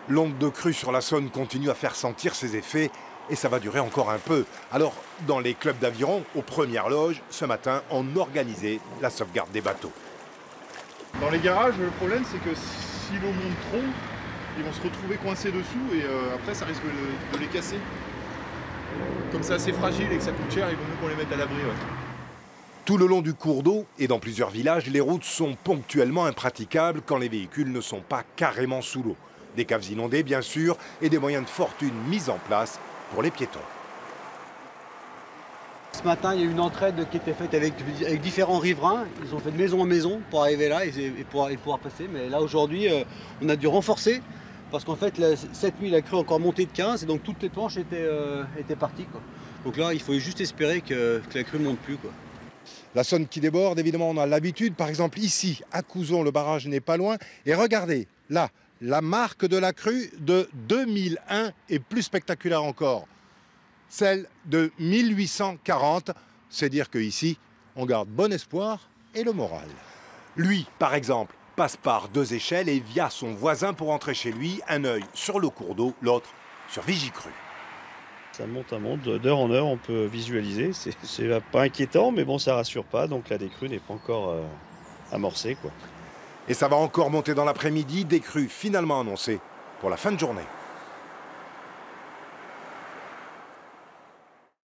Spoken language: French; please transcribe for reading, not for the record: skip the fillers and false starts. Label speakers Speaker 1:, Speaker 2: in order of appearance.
Speaker 1: L'onde de crue sur la Saône continue à faire sentir ses effets et ça va durer encore un peu. Alors, dans les clubs d'aviron, aux premières loges, ce matin, on organisait la sauvegarde des bateaux.
Speaker 2: Dans les garages, le problème c'est que si l'eau monte trop, ils vont se retrouver coincés dessous et après ça risque de les casser. Comme c'est assez fragile et que ça coûte cher, il vaut mieux qu'on les mette à l'abri. Ouais.
Speaker 1: Tout le long du cours d'eau et dans plusieurs villages, les routes sont ponctuellement impraticables quand les véhicules ne sont pas carrément sous l'eau. Des caves inondées, bien sûr, et des moyens de fortune mis en place pour les piétons.
Speaker 3: Ce matin, il y a eu une entraide qui était faite avec différents riverains. Ils ont fait de maison en maison pour arriver là et pouvoir passer. Mais là, aujourd'hui, on a dû renforcer parce qu'en fait, cette nuit, la crue a encore monté de 15 et donc toutes les planches étaient parties, quoi. Donc là, il faut juste espérer que la crue ne monte plus, quoi.
Speaker 1: La Saône qui déborde, évidemment, on a l'habitude. Par exemple, ici, à Couzon, le barrage n'est pas loin. Et regardez, là, la marque de la crue de 2001 est plus spectaculaire encore. Celle de 1840, c'est dire qu'ici, on garde bon espoir et le moral. Lui, par exemple, passe par 2 échelles et via son voisin pour entrer chez lui, un œil sur le cours d'eau, l'autre sur Vigicru.
Speaker 4: Ça monte d'heure en heure, on peut visualiser. C'est pas inquiétant, mais bon, ça rassure pas. Donc la décrue n'est pas encore amorcée, quoi.
Speaker 1: Et ça va encore monter dans l'après-midi, décrue finalement annoncée pour la fin de journée.